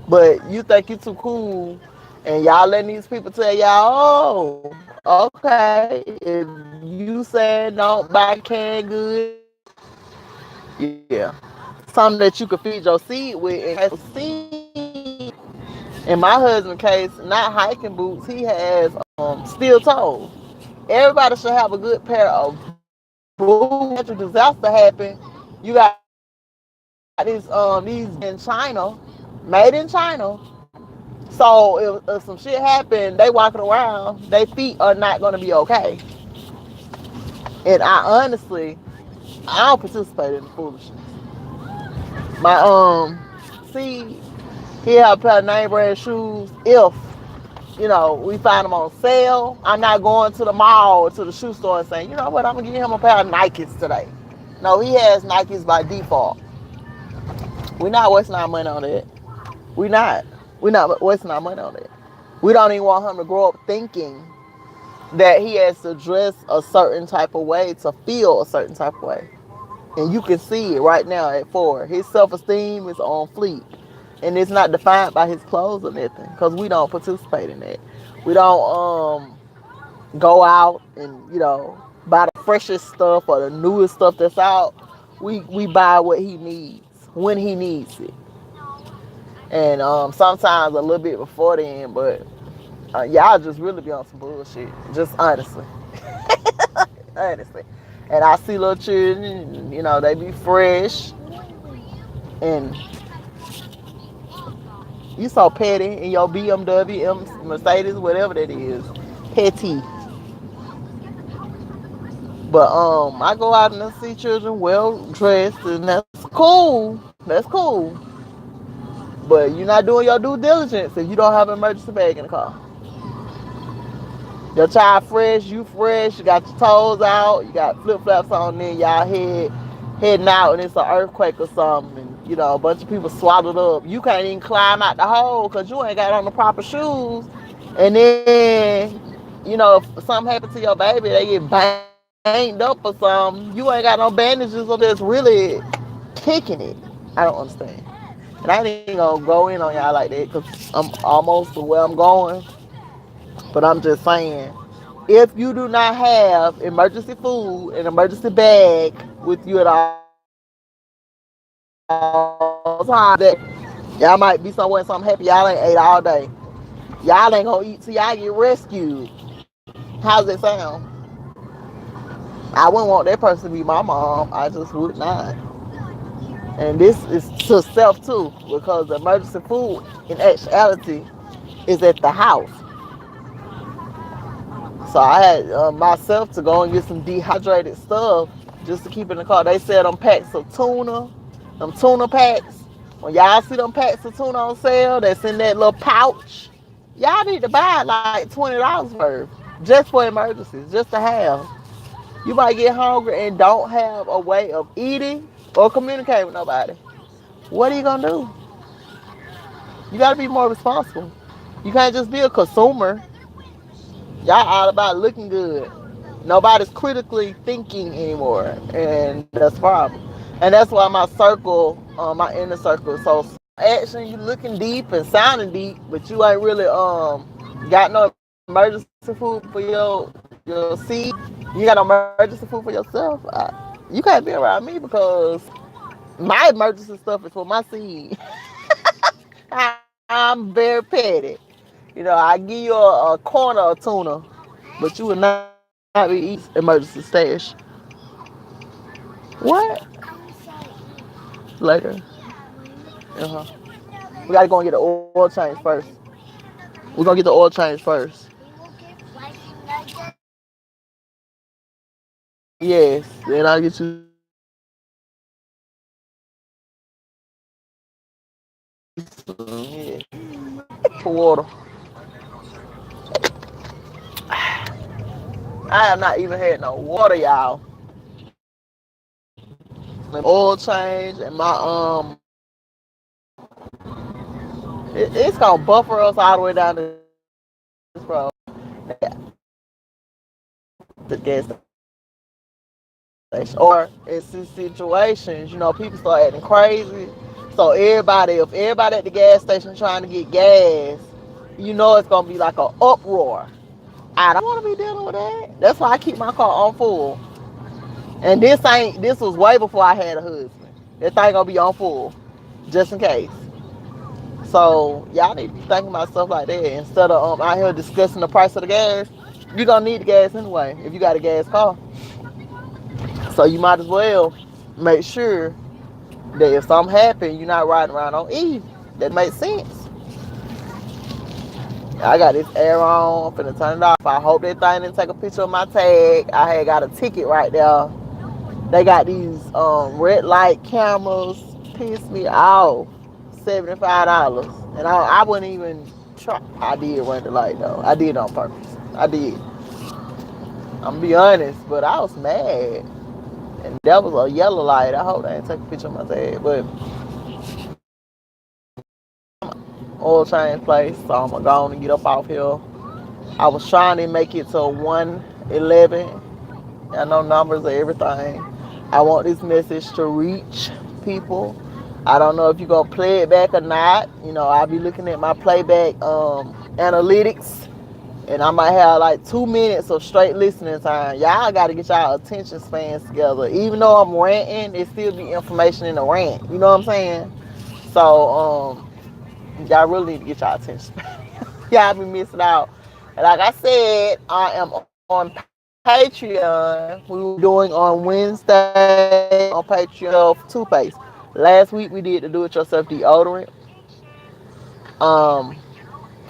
But you think you too cool, and y'all letting these people tell y'all, oh, okay, if you saying don't buy canned goods, yeah, something that you could feed your seed with in case of seed. In my husband's case, not hiking boots, he has steel toes. Everybody should have a good pair of boots. Natural disaster happen, you got these in China, made in China. So if some shit happen, they walking around, their feet are not gonna be okay. And I honestly, I don't participate in the foolishness. My see, he have a pair of name brand shoes. If we find them on sale, I'm not going to the mall or to the shoe store and saying, you know what, I'm gonna give him a pair of Nikes today. No, he has Nikes by default. We're not wasting our money on that. We not. We're not wasting our money on it. We don't even want him to grow up thinking that he has to dress a certain type of way to feel a certain type of way. And you can see it right now at 4. His self-esteem is on fleek. And it's not defined by his clothes or nothing. Because we don't participate in that. We don't go out and, buy the freshest stuff or the newest stuff that's out. We buy what he needs when he needs it. And sometimes a little bit before then, but y'all just really be on some bullshit. Just honestly. Honestly. And I see little children, they be fresh. And you so petty in your BMW, Mercedes, whatever that is. Petty. But I go out and I see children well dressed, and that's cool. That's cool. But you're not doing your due diligence if you don't have an emergency bag in the car. Your child fresh, you fresh, you got your toes out, you got flip flops on there, y'all heading out and it's an earthquake or something, and a bunch of people swallowed up. You can't even climb out the hole because you ain't got on the proper shoes. And then, if something happened to your baby, they get banged up or something, you ain't got no bandages or just really kicking it. I don't understand. And I ain't even gonna go in on y'all like that because I'm almost to where I'm going. But I'm just saying, if you do not have emergency food and emergency bag with you at all times, that y'all might be somewhere and something happen, y'all ain't ate all day. Y'all ain't gonna eat till y'all get rescued. How's it sound? I wouldn't want that person to be my mom. I just would not. And this is to self too, because the emergency food in actuality is at the house. So I had myself to go and get some dehydrated stuff just to keep in the car. They sell them packs of tuna, them tuna packs. When y'all see them packs of tuna on sale, that's in that little pouch. Y'all need to buy like $20 worth just for emergencies, just to have. You might get hungry and don't have a way of eating or communicating with nobody. What are you gonna do? You gotta be more responsible. You can't just be a consumer. Y'all all about looking good. Nobody's critically thinking anymore, and that's the problem. And that's why my circle, my inner circle, is so action. You looking deep and sounding deep, but you ain't really got no emergency food for your seed. You got no emergency food for yourself. You can't be around me because my emergency stuff is for my seed. I'm very petty. I give you a corner of tuna, but you will not be eating emergency stash. What? Later. Uh-huh. We gotta go and get the oil change first. We're gonna get the oil change first. Yes. Then I'll get you some yeah, for water. I have not even had no water, y'all. And oil change and my it's gonna buffer us all the way down this road. The gas station. Or it's in situations, people start acting crazy. So if everybody at the gas station trying to get gas, it's gonna be like an uproar. I don't want to be dealing with that. That's why I keep my car on full. And this was way before I had a husband. That thing gonna be on full, just in case. So y'all need to be thinking about stuff like that instead of out here discussing the price of the gas. You're gonna need the gas anyway if you got a gas car. So you might as well make sure that if something happens, you're not riding around on E. That makes sense. I got this air on. I'm finna turn it off. I hope that thing didn't take a picture of my tag. I had got a ticket right there. They got these red light cameras. Piss me off. $75. And I wouldn't even try. I did run the light though. I did it on purpose. I did. I'm gonna be honest, but I was mad. And that was a yellow light. I hope they didn't take a picture of my tag. But oil change place, so I'm gonna go on and get up off here. I was trying to make it to 111. I know numbers are everything. I want this message to reach people. I don't know if you're gonna play it back or not. I'll be looking at my playback analytics, and I might have like 2 minutes of straight listening time. Y'all gotta get y'all attention spans together. Even though I'm ranting, there still be information in the rant. You know what I'm saying? So y'all really need to get y'all attention. Y'all be missing out. And like I said, I am on Patreon. We will be doing on Wednesday on Patreon toothpaste. Last week we did the do-it-yourself deodorant. Um,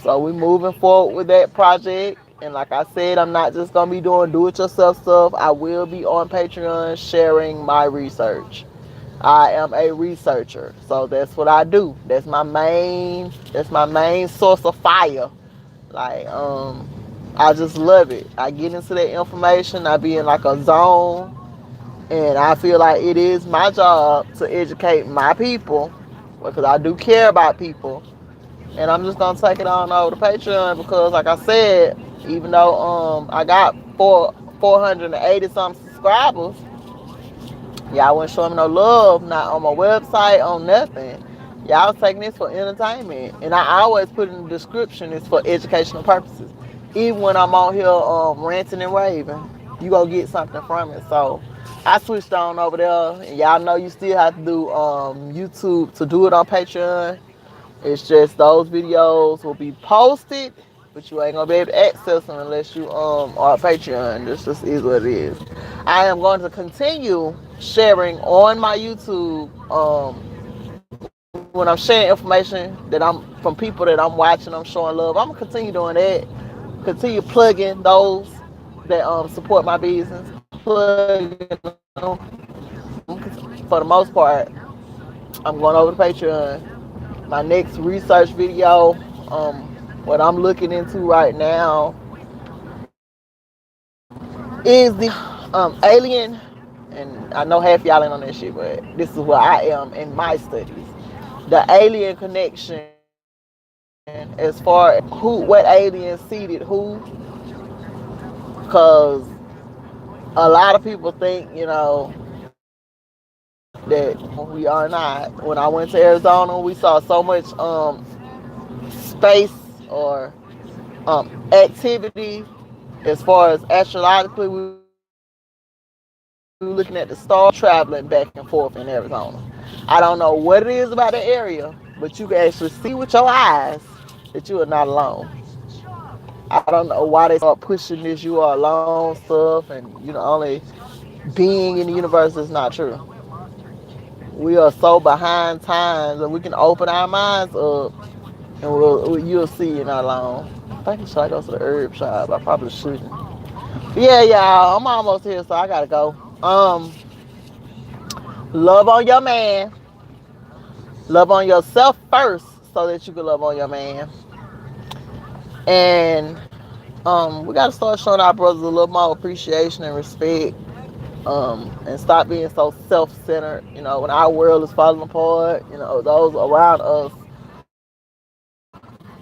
so we moving forward with that project. And like I said, I'm not just gonna be doing do-it-yourself stuff. I will be on Patreon sharing my research. I am a researcher, so that's what I do. That's my main source of fire. Like, I just love it. I get into that information, I be in like a zone, and I feel like it is my job to educate my people because I do care about people. And I'm just gonna take it on over to Patreon because, like I said, even though I got 480 something subscribers, y'all wasn't showing me no love, not on my website, on nothing. Y'all was taking this for entertainment. And I always put in the description it's for educational purposes. Even when I'm on here ranting and raving, you gonna get something from it. So I switched on over there. And y'all know you still have to do YouTube to do it on Patreon. It's just those videos will be posted, but you ain't gonna be able to access them unless you are a Patreon. This just is what it is. I am going to continue sharing on my YouTube when I'm sharing information that I'm from people that I'm watching, I'm showing love. I'm gonna continue doing that. Continue plugging those that support my business, plugging them. For the most part, I'm going over to Patreon. My next research video, um, what I'm looking into right now is the alien, and I know half y'all ain't on that shit, but this is where I am in my studies. The alien connection, as far as what aliens seeded who, because a lot of people think, that we are not. When I went to Arizona, we saw so much space or activity as far as astrologically. We was able to see looking at the stars, traveling back and forth in Arizona. I don't know what it is about the area, but you can actually see with your eyes that you are not alone. I don't know why they start pushing this "you are alone" stuff, and only being in the universe is not true. We are so behind times, and we can open our minds up, and you'll see you're not alone. I think should I go to the herb shop? I probably shouldn't. But yeah, y'all, I'm almost here, so I gotta go. Love on your man. Love on yourself first, so that you can love on your man. And we gotta start showing our brothers a little more appreciation and respect. And stop being so self-centered. When our world is falling apart, those around us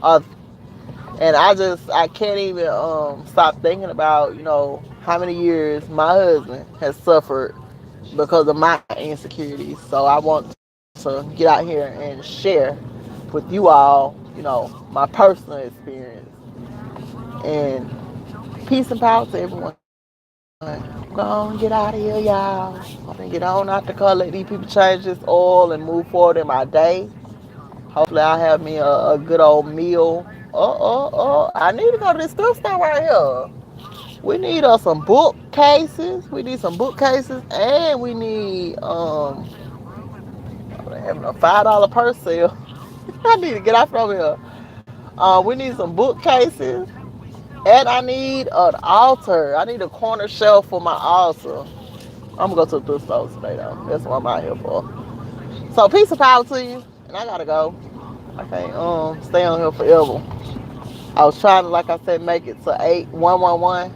are. And I can't even stop thinking about how many years my husband has suffered because of my insecurities. So I want to get out here and share with you all, my personal experience. And peace and power to everyone. Go on, get out of here, y'all. I'm gonna get on out the car, let these people change this oil and move forward in my day. Hopefully, I'll have me a good old meal. I need to go to this thrift store right here. We need some bookcases. We need some bookcases, and we need having a $5 purse sale. I need to get off from here. We need some bookcases, and I need an altar. I need a corner shelf for my altar. I'm gonna go to the thrift store today though. That's what I'm out here for. So peace and power to you, and I gotta go. I can't stay on here forever. I was trying to, like I said, make it to 8111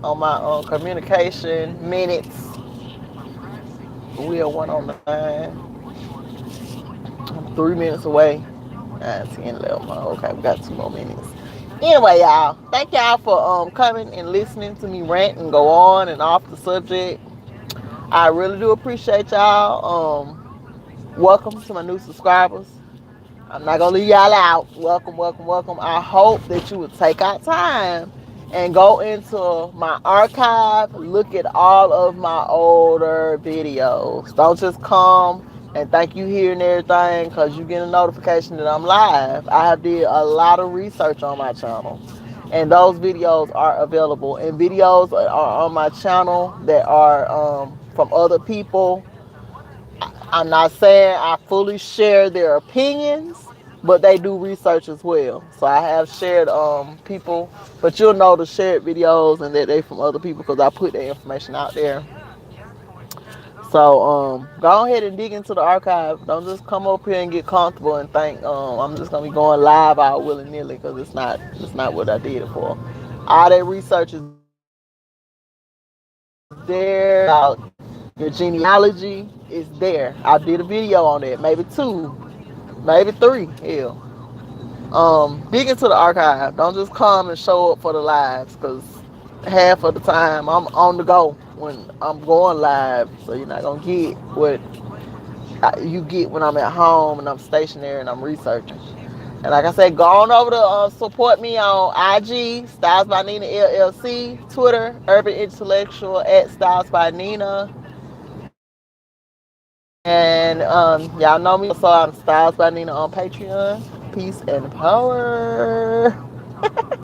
on my communication minutes. We are 109. I'm 3 minutes away. 9, 10, 11. Okay, we got 2 more minutes. Anyway, y'all, thank y'all for coming and listening to me rant and go on and off the subject. I really do appreciate y'all. Welcome to my new subscribers. I'm not gonna leave y'all out. Welcome, welcome, welcome. I hope that you would take out time and go into my archive, look at all of my older videos. Don't just come and think you hearing everything because you get a notification that I'm live. I have did a lot of research on my channel, and those videos are available. And videos are on my channel that are from other people. I'm not saying I fully share their opinions, but they do research as well. So I have shared people, but you'll know the shared videos and that they from other people because I put the information out there. So go ahead and dig into the archive. Don't just come up here and get comfortable and think I'm just gonna be going live out willy nilly because it's not what I did it for. All that research is there. About your genealogy is there. I did a video on that, maybe two, maybe three. Hell, dig into the archive. Don't just come and show up for the lives, because half of the time I'm on the go when I'm going live. So you're not gonna get what you get when I'm at home and I'm stationary and I'm researching. And like I said, go on over to support me on IG, Styles by Nina LLC, Twitter, Urban Intellectual at Styles by Nina. And y'all know me, so I'm Styles by Nina on Patreon. Peace and power.